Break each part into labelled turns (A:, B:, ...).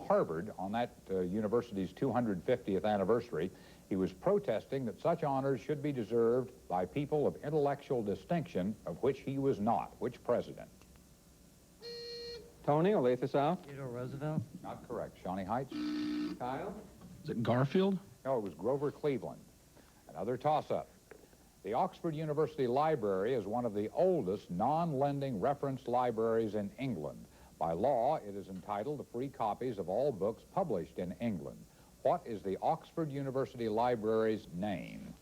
A: Harvard on that university's 250th anniversary. He was protesting that such honors should be deserved by people of intellectual distinction, of which he was not. Which president?
B: Tony, Olathe South.
C: Theodore Roosevelt.
A: Not correct. Shawnee Heights?
B: Kyle.
D: Is it Garfield?
A: No, it was Grover Cleveland. Another toss-up. The Oxford University Library is one of the oldest non-lending reference libraries in England. By law, it is entitled to free copies of all books published in England. What is the Oxford University Library's name?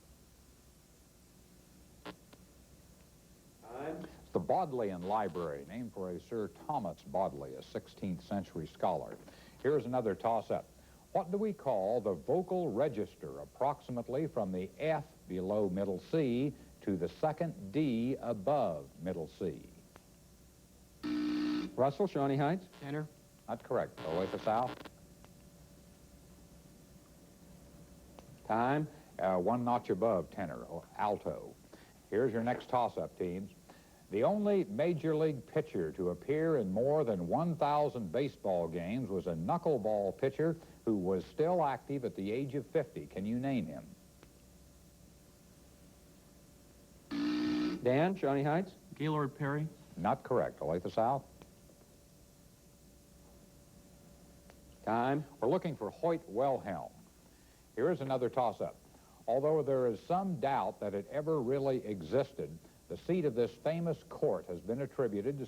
A: It's the Bodleian Library, named for a Sir Thomas Bodley, a 16th century scholar. Here's another toss-up. What do we call the vocal register approximately from the F below middle C to the second D above middle C?
B: Russell, Shawnee Heights.
C: Tenor.
A: Not correct. Olathe South?
B: Time.
A: One notch above tenor, or alto. Here's your next toss-up, teams. The only Major League pitcher to appear in more than 1,000 baseball games was a knuckleball pitcher who was still active at the age of 50. Can you name him?
B: Dan, Shawnee Heights.
C: Gaylord Perry.
A: Not correct. Olathe South?
B: Time.
A: We're looking for Hoyt Wilhelm. Here is another toss-up. Although there is some doubt that it ever really existed, the seat of this famous court has been attributed to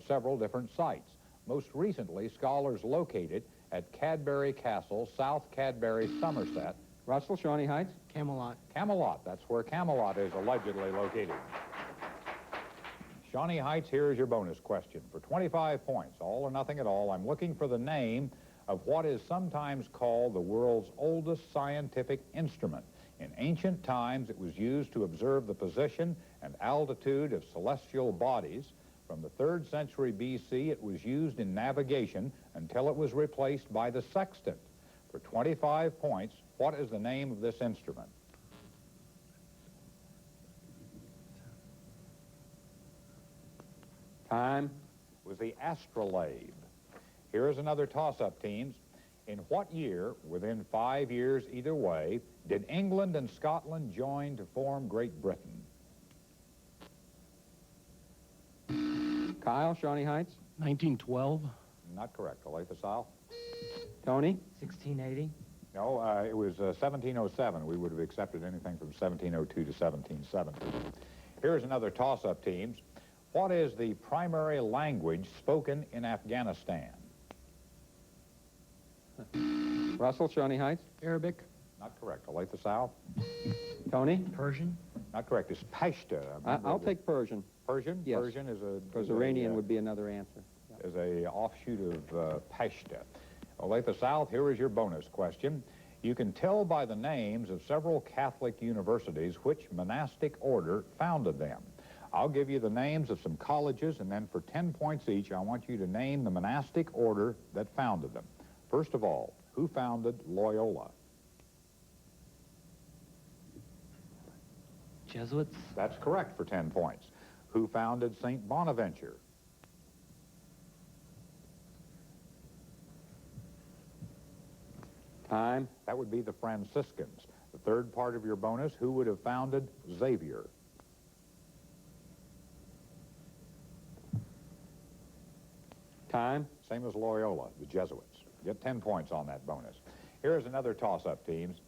A: several different sites. Most recently, scholars locate it at Cadbury Castle, South Cadbury, Somerset.
B: Russell, Shawnee Heights.
C: Camelot.
A: Camelot, that's where Camelot is allegedly located. Shawnee Heights, here is your bonus question. For 25 points, all or nothing at all, I'm looking for the name of what is sometimes called the world's oldest scientific instrument. In ancient times, it was used to observe the position and altitude of celestial bodies. From the 3rd century B.C., it was used in navigation until it was replaced by the sextant. For 25 points, what is the name of this instrument?
B: Time.
A: It was the astrolabe. Here is another toss-up, teams. In what year, within 5 years either way, did England and Scotland join to form Great Britain?
B: Kyle, Shawnee Heights.
D: 1912?
A: Not correct. Olathe South?
B: Tony.
C: 1680.
A: No, it was 1707. We would have accepted anything from 1702 to 1770. Here's another toss-up, teams. What is the primary language spoken in Afghanistan?
B: Russell, Shawnee Heights.
C: Arabic.
A: Not correct. Olathe South?
B: Tony.
C: Persian.
A: Not correct. It's Pashto.
B: I'll take Persian.
A: Persian?
B: Yes.
A: Persian is a...
B: Because Iranian would be another answer.
A: Is a offshoot of Pashto. Olathe South, here is your bonus question. You can tell by the names of several Catholic universities which monastic order founded them. I'll give you the names of some colleges, and then for 10 points each, I want you to name the monastic order that founded them. First of all, who founded Loyola?
C: Jesuits.
A: That's correct for 10 points. Who founded St. Bonaventure?
B: Time.
A: That would be the Franciscans. The third part of your bonus, who would have founded Xavier?
B: Time.
A: Same as Loyola, the Jesuits. Get 10 points on that bonus. Here's another toss-up, teams.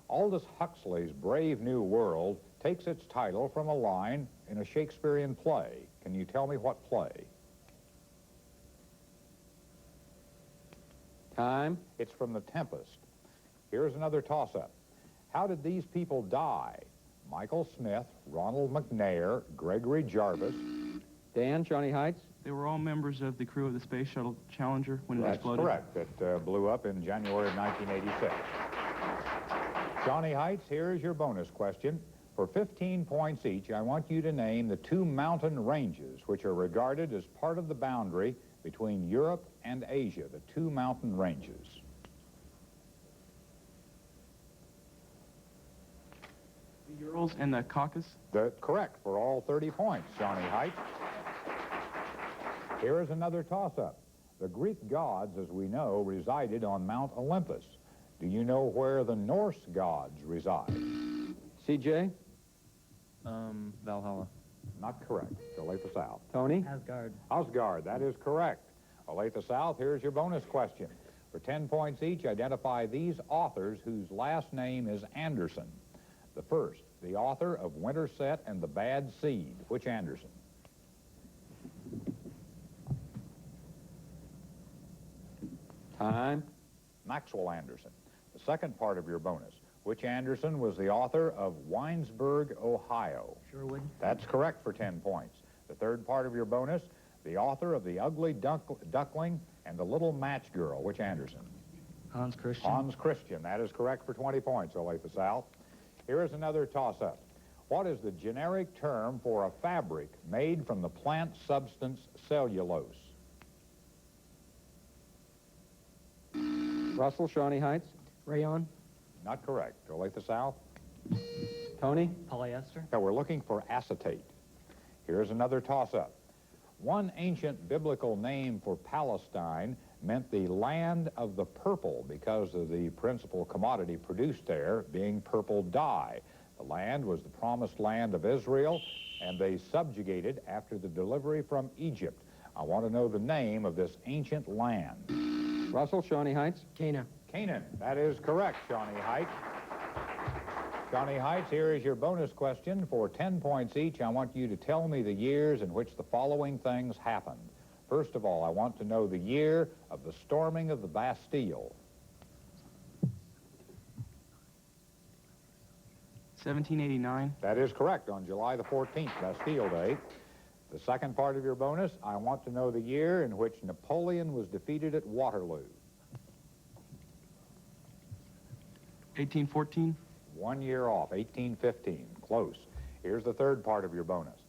A: Aldous Huxley's Brave New World takes its title from a line in a Shakespearean play. Can you tell me what play?
B: Time.
A: It's from The Tempest. Here's another toss-up. How did these people die? Michael Smith, Ronald McNair, Gregory Jarvis.
B: Dan, Shawnee Heights.
E: They were all members of the crew of the Space Shuttle Challenger when it exploded.
A: That's correct. It blew up in January of 1986. Shawnee Heights, here's your bonus question. For 15 points each, I want you to name the 2 mountain ranges which are regarded as part of the boundary between Europe and Asia, the 2 mountain ranges.
E: The Urals and the Caucasus.
A: Correct for all 30 points, Shawnee Heights. Here is another toss-up. The Greek gods, as we know, resided on Mount Olympus. Do you know where the Norse gods reside?
B: CJ?
C: Valhalla.
A: Not correct. Olathe South.
B: Tony?
C: Asgard.
A: Asgard, that is correct. Olathe South, here's your bonus question. For 10 points each, identify these authors whose last name is Anderson. The first, the author of Winterset and the Bad Seed. Which Anderson?
B: Time.
A: Maxwell Anderson. The second part of your bonus. Which Anderson was the author of Winesburg, Ohio?
C: Sherwood.
A: That's correct for 10 points. The third part of your bonus, the author of The Ugly Duckling and The Little Match Girl. Which Anderson?
C: Hans Christian.
A: Hans Christian. That is correct for 20 points, Olathe South. Here is another toss-up. What is the generic term for a fabric made from the plant substance cellulose?
B: Russell, Shawnee Heights.
C: Rayon.
A: Not correct. Olathe South.
B: Tony?
C: Polyester.
A: So we're looking for acetate. Here's another toss-up. One ancient biblical name for Palestine meant the land of the purple because of the principal commodity produced there being purple dye. The land was the promised land of Israel, and they subjugated after the delivery from Egypt. I want to know the name of this ancient land.
B: Russell, Shawnee Heights.
C: Cana.
A: Canaan. That is correct, Shawnee Heights. Shawnee Heights, here is your bonus question. For 10 points each, I want you to tell me the years in which the following things happened. First of all, I want to know the year of the storming of the Bastille.
E: 1789.
A: That is correct, on July the 14th, Bastille Day. The second part of your bonus, I want to know the year in which Napoleon was defeated at Waterloo.
E: 1814.
A: 1 year off, 1815. Close. Here's the third part of your bonus.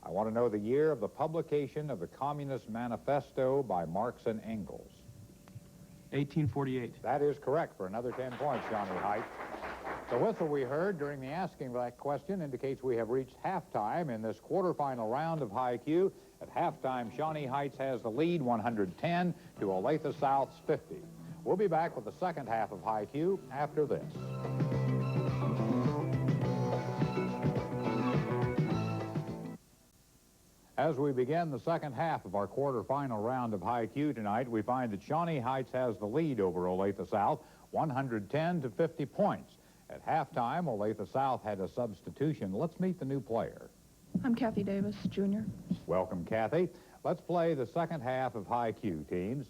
A: I want to know the year of the publication of the Communist Manifesto by Marx and Engels.
E: 1848.
A: That is correct for another 10 points, Shawnee Heights. The whistle we heard during the asking of that question indicates we have reached halftime in this quarterfinal round of High Q. At halftime, Shawnee Heights has the lead, 110 to Olathe South's 50. We'll be back with the second half of High Q after this. As we begin the second half of our quarterfinal round of High Q tonight, we find that Shawnee Heights has the lead over Olathe South, 110 to 50 points. At halftime, Olathe South had a substitution. Let's meet the new player.
F: I'm Kathy Davis, Jr.
A: Welcome, Kathy. Let's play the second half of High Q, teams.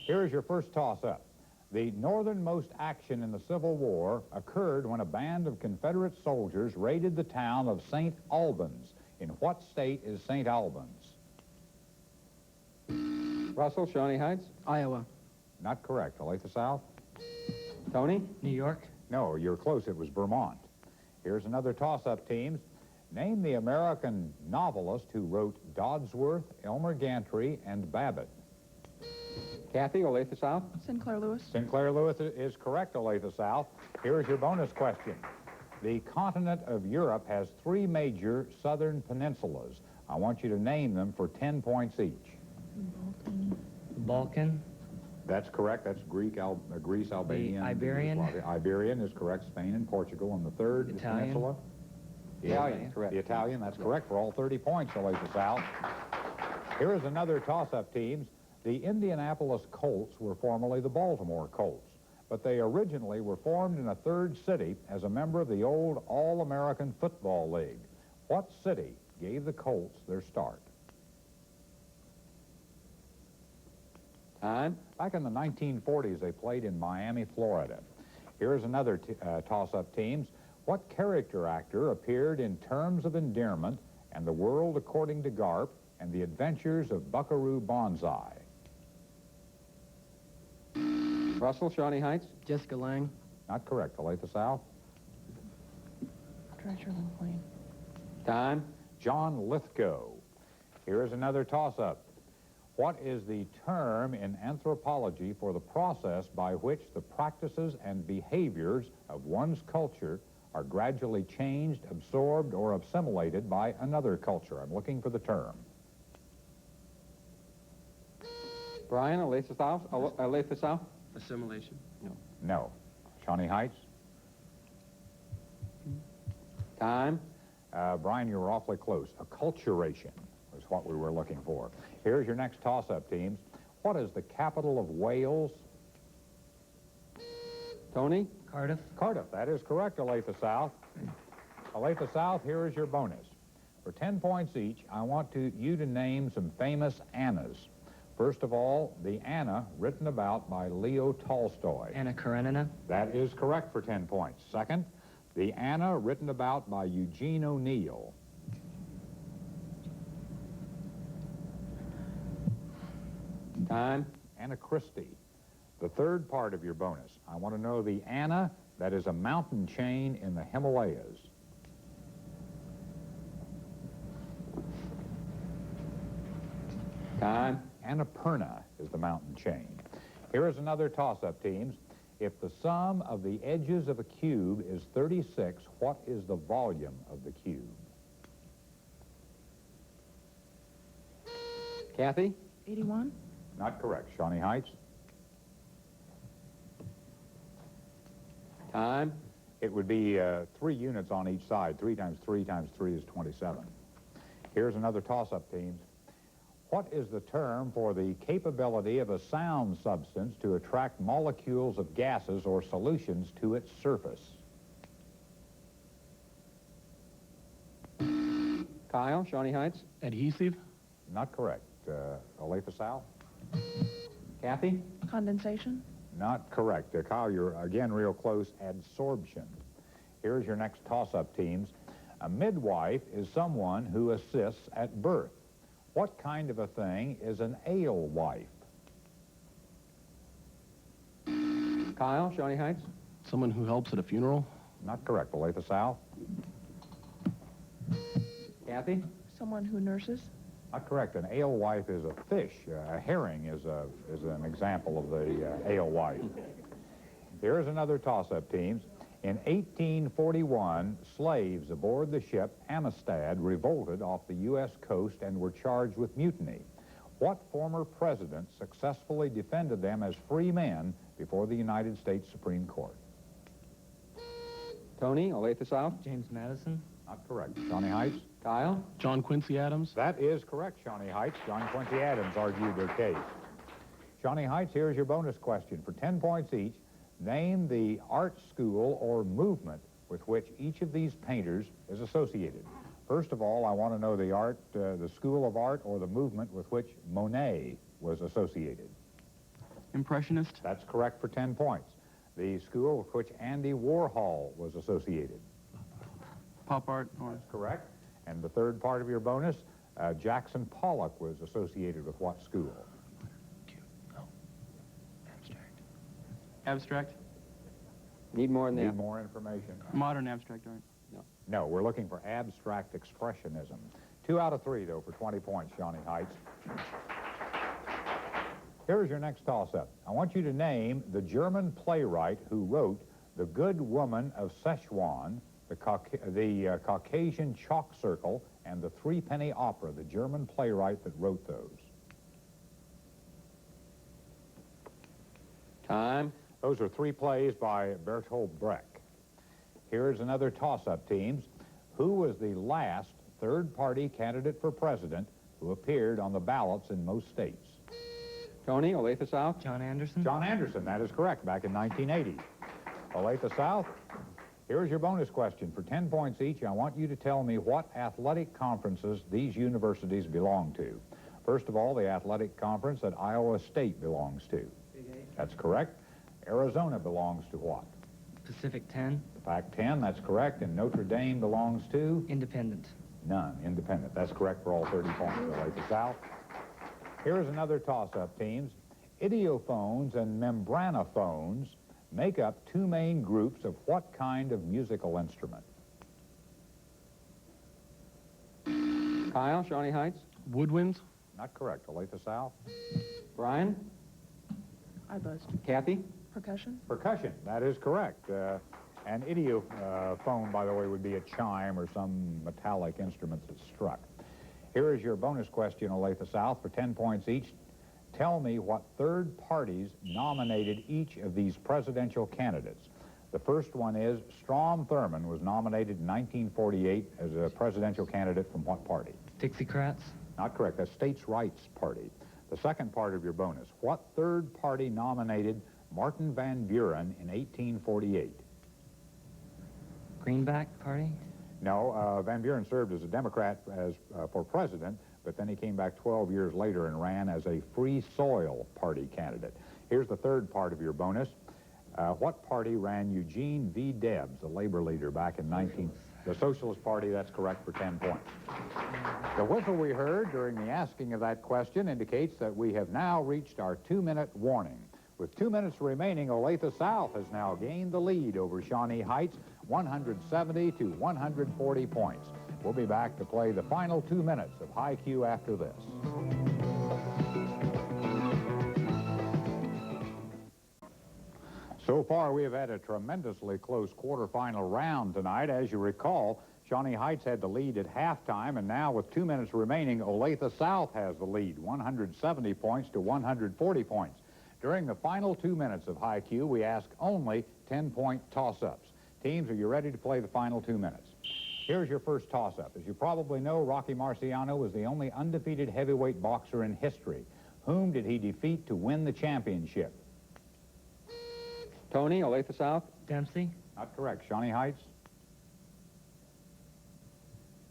A: Here is your first toss-up. The northernmost action in the Civil War occurred when a band of Confederate soldiers raided the town of St. Albans. In what state is St. Albans?
B: Russell, Shawnee Heights.
C: Iowa.
A: Not correct. Olathe South?
B: Tony?
C: New York.
A: No, you're close. It was Vermont. Here's another toss-up, teams. Name the American novelist who wrote Dodsworth, Elmer Gantry, and Babbitt.
B: Kathy, Olathe South.
F: Sinclair Lewis.
A: Sinclair Lewis is correct, Olathe South. Here's your bonus question. The continent of Europe has 3 major southern peninsulas. I want you to name them for 10 points each.
C: Balkan.
A: That's correct. That's Greece, Albania.
C: Iberian.
A: The Iberian is correct. Spain and Portugal. And the third
C: Italian.
A: peninsula?
B: Italian, correct.
A: The Italian, that's correct for all 30 points, Olathe South. Here is another toss-up, teams. The Indianapolis Colts were formerly the Baltimore Colts, but they originally were formed in a third city as a member of the old All-American Football League. What city gave the Colts their start?
B: Time.
A: Back in the 1940s, they played in Miami, Florida. Here's another toss-up, teams. What character actor appeared in Terms of Endearment and The World According to Garp and The Adventures of Buckaroo Banzai?
B: Russell, Shawnee Heights.
C: Jessica Lange.
A: Not correct. Olathe South?
F: Treasure Lane.
B: Time.
A: John Lithgow. Here is another toss-up. What is the term in anthropology for the process by which the practices and behaviors of one's culture are gradually changed, absorbed, or assimilated by another culture? I'm looking for the term.
B: Brian, Olathe South? Olathe South?
C: Assimilation.
A: No. Shawnee Heights?
B: Time.
A: Brian, you were awfully close. Acculturation was what we were looking for. Here's your next toss-up, teams. What is the capital of Wales?
B: Tony?
C: Cardiff.
A: Cardiff. That is correct, Olathe South. Olathe South, here is your bonus. For 10 points each, I want you to name some famous Annas. First of all, the Anna written about by Leo Tolstoy.
C: Anna Karenina.
A: That is correct for 10 points. Second, the Anna written about by Eugene O'Neill.
B: Time.
A: Anna Christie. The third part of your bonus. I want to know the Anna that is a mountain chain in the Himalayas.
B: Time.
A: Annapurna is the mountain chain. Here is another toss-up, teams. If the sum of the edges of a cube is 36, what is the volume of the cube?
B: Kathy?
F: 81.
A: Not correct. Shawnee Heights?
B: Time.
A: It would be 3 units on each side. 3 times 3 times 3 is 27. Here's another toss-up, teams. What is the term for the capability of a sound substance to attract molecules of gases or solutions to its surface?
B: Kyle, Shawnee Heights?
D: Adhesive?
A: Not correct. Olathe South?
B: Kathy?
F: Condensation.
A: Not correct. Kyle, you're again real close. Adsorption. Here's your next toss-up, teams. A midwife is someone who assists at birth. What kind of a thing is an alewife?
B: Kyle, Shawnee Heights?
D: Someone who helps at a funeral?
A: Not correct. Olathe South?
B: Kathy?
F: Someone who nurses.
A: Not correct. An alewife is a fish. A herring is an example of the alewife. Here's another toss-up, teams. In 1841, slaves aboard the ship Amistad revolted off the U.S. coast and were charged with mutiny. What former president successfully defended them as free men before the United States Supreme Court?
B: Tony, Olathe South?
C: James Madison.
A: Not correct. Shawnee Heights?
B: Kyle?
D: John Quincy Adams?
A: That is correct, Shawnee Heights. John Quincy Adams argued their case. Shawnee Heights, here's your bonus question. For 10 points each, name the art school or movement with which each of these painters is associated. First of all, I want to know the school of art or the movement with which Monet was associated.
E: Impressionist.
A: That's correct for 10 points. The school with which Andy Warhol was associated.
E: Pop art. Or
A: That's correct. And the third part of your bonus, Jackson Pollock was associated with what school?
E: abstract.
B: Need more than
A: Need
B: that.
A: more information?
E: Modern abstract art.
A: No, we're looking for abstract expressionism. 2 out of 3, though, for 20 points, Shawnee Heights. Here's your next toss-up. I want you to name the German playwright who wrote The Good Woman of Szechuan, the Caucasian Chalk Circle, and the Threepenny Opera, the German playwright that wrote those.
B: Time.
A: Those are 3 plays by Bertolt Brecht. Here's another toss-up, teams. Who was the last third-party candidate for president who appeared on the ballots in most states?
B: Tony, Olathe South?
C: John Anderson.
A: John Anderson, that is correct, back in 1980. Olathe South, here's your bonus question. For 10 points each, I want you to tell me what athletic conferences these universities belong to. First of all, the athletic conference that Iowa State belongs to. That's correct. Arizona belongs to what?
C: Pacific 10.
A: The Pac-10, that's correct. And Notre Dame belongs to?
C: Independent.
A: None. Independent. That's correct for all 30 points. Olathe South. Here's another toss-up, teams. Idiophones and membranophones make up 2 main groups of what kind of musical instrument?
B: Kyle, Shawnee Heights?
D: Woodwinds?
A: Not correct. Olathe South.
B: Brian?
F: I buzzed.
B: Kathy?
F: Percussion.
A: Percussion. That is correct. An idiophone, by the way, would be a chime or some metallic instrument that's struck. Here is your bonus question, Olathe South, for 10 points each. tell me what third parties nominated each of these presidential candidates. The first one is Strom Thurmond was nominated in 1948 as a presidential candidate from what party?
C: Dixiecrats.
A: Not correct. That's States' Rights Party. The second part of your bonus. What third party nominated Martin Van Buren in 1848?
C: Greenback Party.
A: No, Van Buren served as a Democrat for president, but then he came back 12 years later and ran as a Free Soil Party candidate. Here's the third part of your bonus. What party ran Eugene V. Debs, the labor leader, back in The Socialist Party, that's correct, for 10 points. The whistle we heard during the asking of that question indicates that we have now reached our 2-minute warning. With 2 minutes remaining, Olathe South has now gained the lead over Shawnee Heights, 170 to 140 points. We'll be back to play the final 2 minutes of High Q after this. So far, we have had a tremendously close quarterfinal round tonight. As you recall, Shawnee Heights had the lead at halftime, and now with 2 minutes remaining, Olathe South has the lead, 170 points to 140 points. During the final 2 minutes of High Q, we ask only 10-point toss-ups. Teams, are you ready to play the final 2 minutes? Here's your first toss-up. As you probably know, Rocky Marciano was the only undefeated heavyweight boxer in history. Whom did he defeat to win the championship?
B: Tony, Olathe South.
C: Dempsey.
A: Not correct. Shawnee Heights?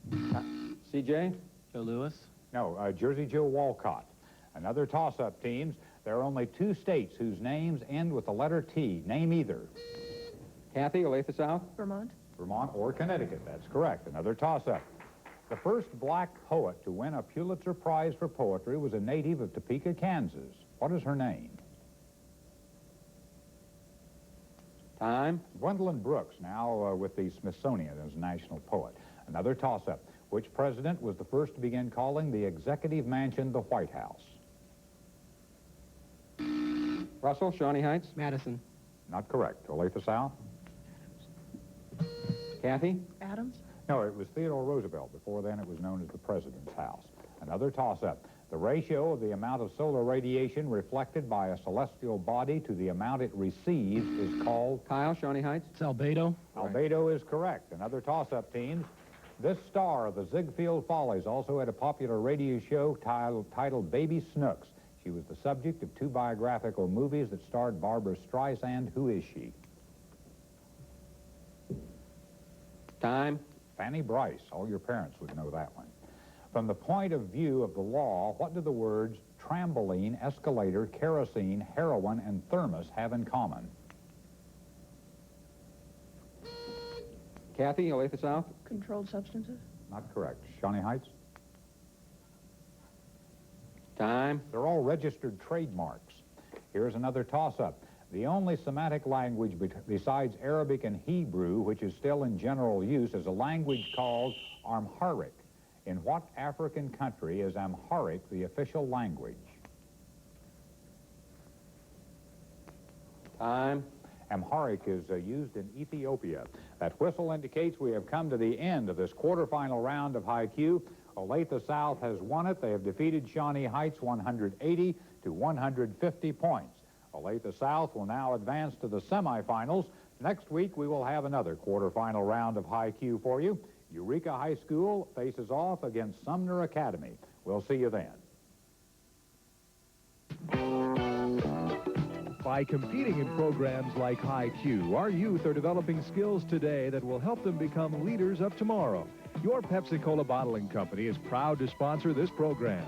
B: CJ.
D: Joe Lewis.
A: No, Jersey Joe Walcott. Another toss-up, teams. There are only 2 states whose names end with the letter T. Name either.
B: Kathy, Olathe South.
F: Vermont.
A: Vermont or Connecticut. That's correct. Another toss-up. The first black poet to win a Pulitzer Prize for poetry was a native of Topeka, Kansas. What is her name?
B: Time.
A: Gwendolyn Brooks, now with the Smithsonian as national poet. Another toss-up. Which president was the first to begin calling the executive mansion the White House?
B: Russell, Shawnee Heights.
C: Madison.
A: Not correct. Olathe South?
B: Kathy.
F: Adams.
A: No, it was Theodore Roosevelt. Before then, it was known as the President's House. Another toss-up. The ratio of the amount of solar radiation reflected by a celestial body to the amount it receives is called...
B: Kyle, Shawnee Heights.
D: It's albedo.
A: Albedo is correct. Another toss-up, teams. This star of the Ziegfeld Follies also had a popular radio show titled Baby Snooks. She was the subject of 2 biographical movies that starred Barbara Streisand. Who is she?
B: Time.
A: Fanny Bryce. All your parents would know that one. From the point of view of the law, what do the words trampoline, escalator, kerosene, heroin, and thermos have in common?
B: Kathy, Olathe South.
F: Controlled substances.
A: Not correct. Shawnee Heights?
B: Time.
A: They're all registered trademarks. Here's another toss-up. The only Semitic language besides Arabic and Hebrew, which is still in general use, is a language called Amharic. In what African country is Amharic the official language?
B: Time.
A: Amharic is used in Ethiopia. That whistle indicates we have come to the end of this quarterfinal round of High Q. Olathe South has won it. They have defeated Shawnee Heights 180 to 150 points. Olathe South will now advance to the semifinals. Next week, we will have another quarterfinal round of High Q for you. Eureka High School faces off against Sumner Academy. We'll see you then.
G: By competing in programs like High Q, our youth are developing skills today that will help them become leaders of tomorrow. Your Pepsi-Cola Bottling Company is proud to sponsor this program.